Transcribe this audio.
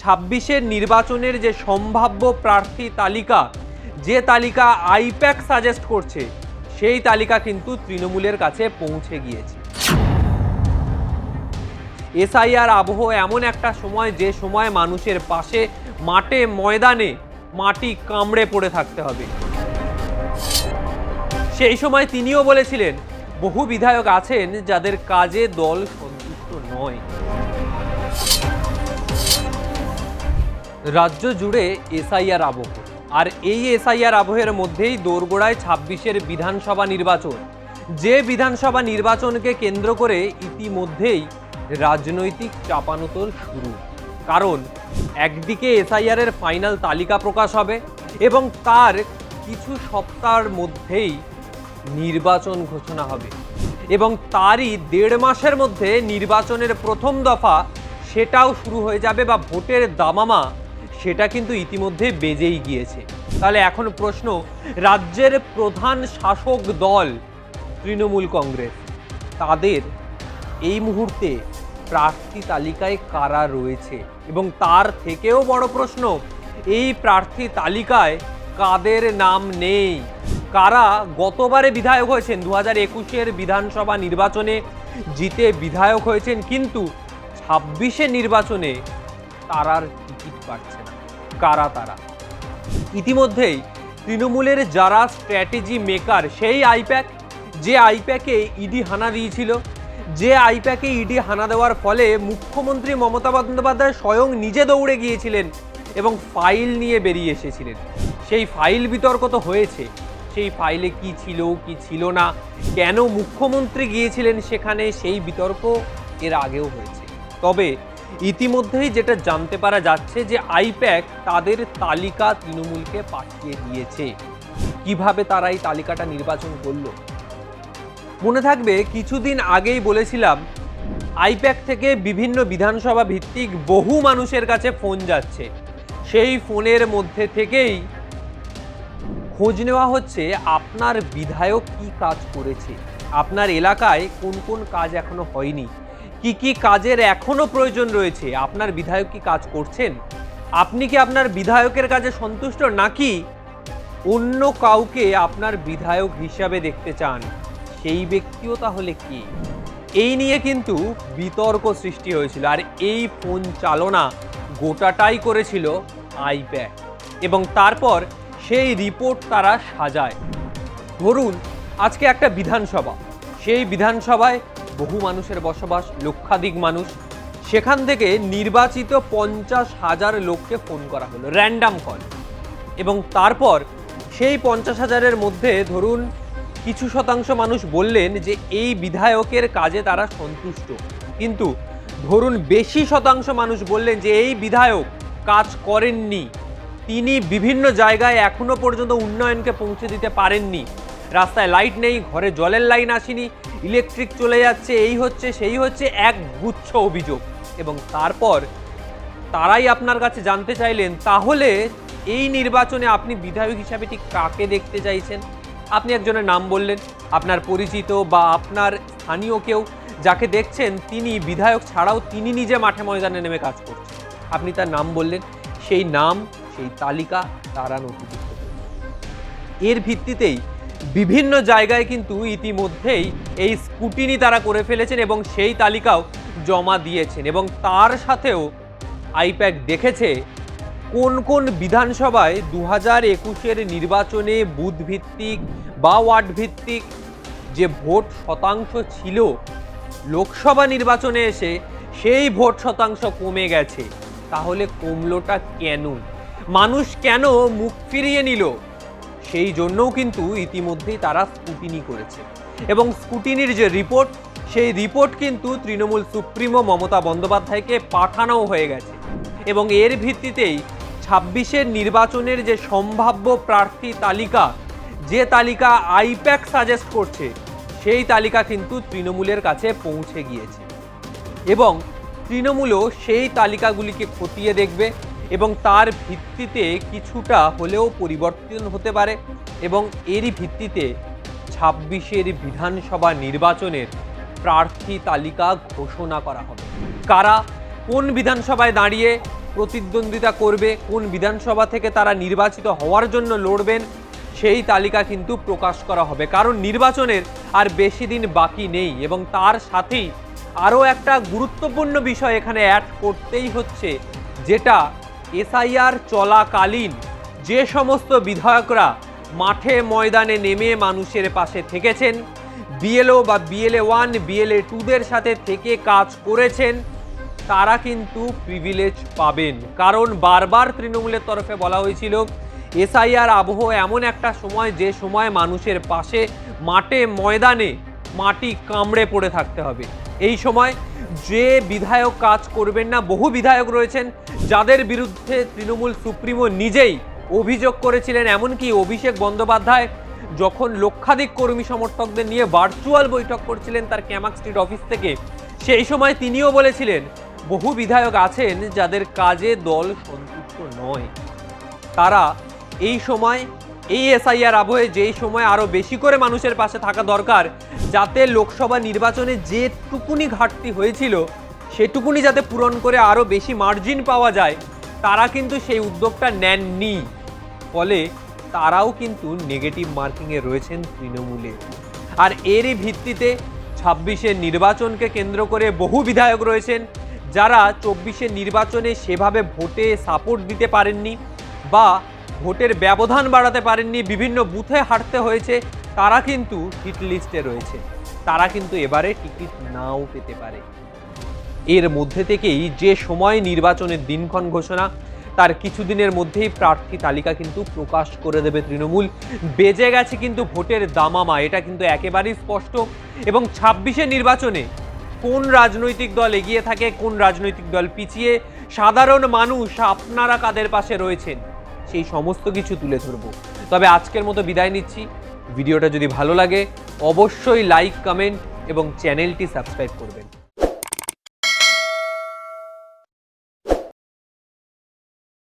ছাব্বিশের নির্বাচনের যে সম্ভাব্য প্রার্থী তালিকা, যে তালিকা আইপ্যাক সাজেস্ট করছে, সেই তালিকা কিন্তু তৃণমূলের কাছে পৌঁছে গিয়েছে। এসআইআর আবহ এমন একটা সময়, যে সময় মানুষের পাশে মাঠে ময়দানে মাটি কামড়ে পড়ে থাকতে হবে। সেই সময় তিনিও বলেছিলেন, বহু বিধায়ক আছেন যাদের কাজে দল সন্তুষ্ট নয়। রাজ্য জুড়ে এসআইআর আবহ, আর এই এসআইআর আবহের মধ্যেই দোরগোড়ায় ২৬-এর বিধানসভা নির্বাচন। যে বিধানসভা নির্বাচনকে কেন্দ্র করে ইতিমধ্যেই রাজনৈতিক চাপানোতর শুরু। কারণ একদিকে এসআইআর-এর ফাইনাল তালিকা প্রকাশ হবে এবং তার কিছু সপ্তাহের মধ্যেই নির্বাচন ঘোষণা হবে, এবং তারই ১.৫ মাসের মধ্যে নির্বাচনের প্রথম দফা সেটাও শুরু হয়ে যাবে, বা ভোটের দামামা সেটা কিন্তু ইতিমধ্যে বেজেই গিয়েছে। তাহলে এখন প্রশ্ন, রাজ্যের প্রধান শাসক দল তৃণমূল কংগ্রেস, তাদের এই মুহূর্তে প্রার্থী তালিকায় কারা রয়েছে? এবং তার থেকেও বড় প্রশ্ন, এই প্রার্থী তালিকায় কাদের নাম নেই? কারা গতবারে বিধায়ক হয়েছেন, ২০২১-এর বিধানসভা নির্বাচনে জিতে বিধায়ক হয়েছেন, কিন্তু ২৬-এর নির্বাচনে তারার টিকিট পাচ্ছে না? কারা তারা? ইতিমধ্যেই তৃণমূলের যারা স্ট্র্যাটেজি মেকার, সেই আইপ্যাক, যে আইপ্যাকে ইডি হানা দিয়েছিল, যে আইপ্যাকে ইডি হানা দেওয়ার ফলে মুখ্যমন্ত্রী মমতা বন্দ্যোপাধ্যায় স্বয়ং নিজে দৌড়ে গিয়েছিলেন এবং ফাইল নিয়ে বেরিয়ে এসেছিলেন। সেই ফাইল বিতর্ক তো হয়েছে, সেই ফাইলে কি ছিল কি ছিল না, কেন মুখ্যমন্ত্রী গিয়েছিলেন সেখানে, সেই বিতর্ক এর আগেও হয়েছে। তবে ইতিমধ্যেই যেটা জানতে পারা যাচ্ছে যে আইপ্যাক তাদের তালিকা তৃণমূলকে পাঠিয়ে দিয়েছে। কিভাবে তারা এই তালিকাটা নির্বাচন করলো? মনে থাকবে কিছুদিন আগেই বলেছিলাম, আইপ্যাক থেকে বিভিন্ন বিধানসভা ভিত্তিক বহু মানুষের কাছে ফোন যাচ্ছে। সেই ফোনের মধ্যে থেকেই খোঁজ নেওয়া হচ্ছে আপনার বিধায়ক কি কাজ করেছে, আপনার এলাকায় কোন কোন কাজ এখনো হয়নি, কি কি কাজের এখনো প্রয়োজন রয়েছে, আপনার বিধায়ক কি কাজ করছেন, আপনি কি আপনার বিধায়কের কাজে সন্তুষ্ট, নাকি অন্য কাউকে আপনার বিধায়ক হিসাবে দেখতে চান, সেই ব্যক্তিও তাহলে কি? এই নিয়ে কিন্তু বিতর্ক সৃষ্টি হয়েছিল, আর এই ফোন চালনা গোটাটাই করেছিল আইপ্যাক, এবং তারপর সেই রিপোর্ট তারা সাজায়। ধরুন আজকে একটা বিধানসভা, সেই বিধানসভায় বহু মানুষের বসবাস, লক্ষাধিক মানুষ, সেখান থেকে নির্বাচিত ৫০,০০০ লোককে ফোন করা হলো, র্যান্ডাম কল, এবং তারপর সেই ৫০,০০০-এর মধ্যে ধরুন কিছু শতাংশ মানুষ বললেন যে এই বিধায়কের কাজে তারা সন্তুষ্ট, কিন্তু ধরুন বেশি শতাংশ মানুষ বললেন যে এই বিধায়ক কাজ করেননি, তিনি বিভিন্ন জায়গায় এখনো পর্যন্ত উন্নয়নকে পৌঁছে দিতে পারেননি, রাস্তায় লাইট নেই, ঘরে জলের লাইন আসেনি, ইলেকট্রিক চলে যাচ্ছে, এই হচ্ছে সেই হচ্ছে, এক গুচ্ছ অভিযোগ। এবং তারপর তারাই আপনার কাছে জানতে চাইলেন, তাহলে এই নির্বাচনে আপনি বিধায়ক হিসাবে ঠিক কাকে দেখতে চাইছেন? আপনি একজনের নাম বললেন, আপনার পরিচিত বা আপনার স্থানীয় কেউ যাকে দেখছেন তিনি বিধায়ক ছাড়াও তিনি নিজে মাঠে ময়দানে নেমে কাজ করছেন, আপনি তার নাম বললেন, সেই নাম, সেই তালিকা তারা নথিভুক্ত করেছে। এর ভিত্তিতেই বিভিন্ন জায়গায় কিন্তু ইতিমধ্যেই এই স্কুটিনি তারা করে ফেলেছেন এবং সেই তালিকাও জমা দিয়েছেন, এবং তার সাথেও আইপ্যাক দেখেছে কোন কোন বিধানসভায় ২০২১-এর নির্বাচনে বুথ ভিত্তিক বা ওয়ার্ড ভিত্তিক যে ভোট শতাংশ ছিল, লোকসভা নির্বাচনে এসে সেই ভোট শতাংশ কমে গেছে। তাহলে কমলোটা কেন? মানুষ কেন মুখ ফিরিয়ে নিল? সেই জন্যও কিন্তু ইতিমধ্যেই তারা স্কুটিনি করেছে, এবং স্কুটিনির যে রিপোর্ট, সেই রিপোর্ট কিন্তু তৃণমূল সুপ্রিমো মমতা বন্দ্যোপাধ্যায়কে পাঠানো হয়ে গেছে, এবং এর ভিত্তিতেই ২৬-এর নির্বাচনের যে সম্ভাব্য প্রার্থী তালিকা, যে তালিকা আইপ্যাক সাজেস্ট করছে, সেই তালিকা কিন্তু তৃণমূলের কাছে পৌঁছে গিয়েছে, এবং তৃণমূলও সেই তালিকাগুলিকে খতিয়ে দেখবে এবং তার ভিত্তিতে কিছুটা হলেও পরিবর্তন হতে পারে, এবং এরই ভিত্তিতে ২৬-এর বিধানসভা নির্বাচনের প্রার্থী তালিকা ঘোষণা করা হবে। কারা কোন বিধানসভায় দাঁড়িয়ে প্রতিদ্বন্দ্বিতা করবে, কোন বিধানসভা থেকে তারা নির্বাচিত হওয়ার জন্য লড়বেন, সেই তালিকা কিন্তু প্রকাশ করা হবে। কারণ নির্বাচনের আর বেশি দিন বাকি নেই এবং তার সাথেই আরও একটা গুরুত্বপূর্ণ বিষয় এখানে অ্যাড করতেই হচ্ছে, যেটা এসআইআর চলাকালীন যে সমস্ত বিধায়করা মাঠে ময়দানে নেমে মানুষের পাশে থেকেছেন, বিএলও বা বিএলএ 1 বিএলএ 2দের সাথে থেকে কাজ করেছেন, তারা কিন্তু প্রিভিলেজ পাবেন। কারণ বারবার তৃণমূলের তরফে বলা হয়েছিল এসআইআর আবহ এমন একটা সময়, যে সময় মানুষের পাশে মাঠে ময়দানে মাটি কামড়ে পড়ে থাকতে হবে। এই সময় যে বিধায়ক কাজ করবেন না, বহু বিধায়ক রয়েছেন যাদের বিরুদ্ধে তৃণমূল সুপ্রিমো নিজেই অভিযোগ করেছিলেন। এমনকি অভিষেক বন্দ্যোপাধ্যায় যখন লক্ষাধিক কর্মী সমর্থকদের নিয়ে ভার্চুয়াল বৈঠক করছিলেন তার ক্যামাক স্ট্রিট অফিস থেকে, সেই সময় তিনিও বলেছিলেন বহু বিধায়ক আছেন যাদের কাজে দল সন্তুষ্ট নয়। তারা এই সময় এই এসআইআর আবহে, যেই সময় আরও বেশি করে মানুষের পাশে থাকা দরকার, যাতে লোকসভা নির্বাচনে যেটুকুনি ঘাটতি হয়েছিল সেটুকুনি যাতে পূরণ করে আরও বেশি মার্জিন পাওয়া যায়, তারা কিন্তু সেই উদ্যোগটা নেননি। ফলে তারাও কিন্তু নেগেটিভ মার্কিংয়ে রয়েছেন তৃণমূলে। আর এরই ভিত্তিতে 26-এর নির্বাচনকে কেন্দ্র করে বহু বিধায়ক রয়েছেন যারা 24-এর নির্বাচনে সেভাবে ভোটে সাপোর্ট দিতে পারেননি বা ভোটের ব্যবধান বাড়াতে পারেননি, বিভিন্ন বুথে হারতে হয়েছে, তারা কিন্তু হিট লিস্টে রয়েছে। তারা কিন্তু এবারে টিকিট নাও পেতে পারে। এর মধ্যে থেকেই যে সময় নির্বাচনের দিনক্ষণ ঘোষণা, তার কিছুদিনের মধ্যেই প্রার্থী তালিকা কিন্তু প্রকাশ করে দেবে তৃণমূল। বেজে গেছে কিন্তু ভোটের দামামা, এটা কিন্তু একেবারেই স্পষ্ট। এবং 26-এর নির্বাচনে কোন রাজনৈতিক দল এগিয়ে থাকে, কোন রাজনৈতিক দল পিছিয়ে, সাধারণ মানুষ আপনারা কাদের পাশে রয়েছেন, সেই সমস্ত কিছু তুলে ধরবো। তবে আজকের মতো বিদায় নিচ্ছি। ভিডিওটা যদি ভালো লাগে অবশ্যই লাইক, কমেন্ট এবং চ্যানেলটি সাবস্ক্রাইব করবেন।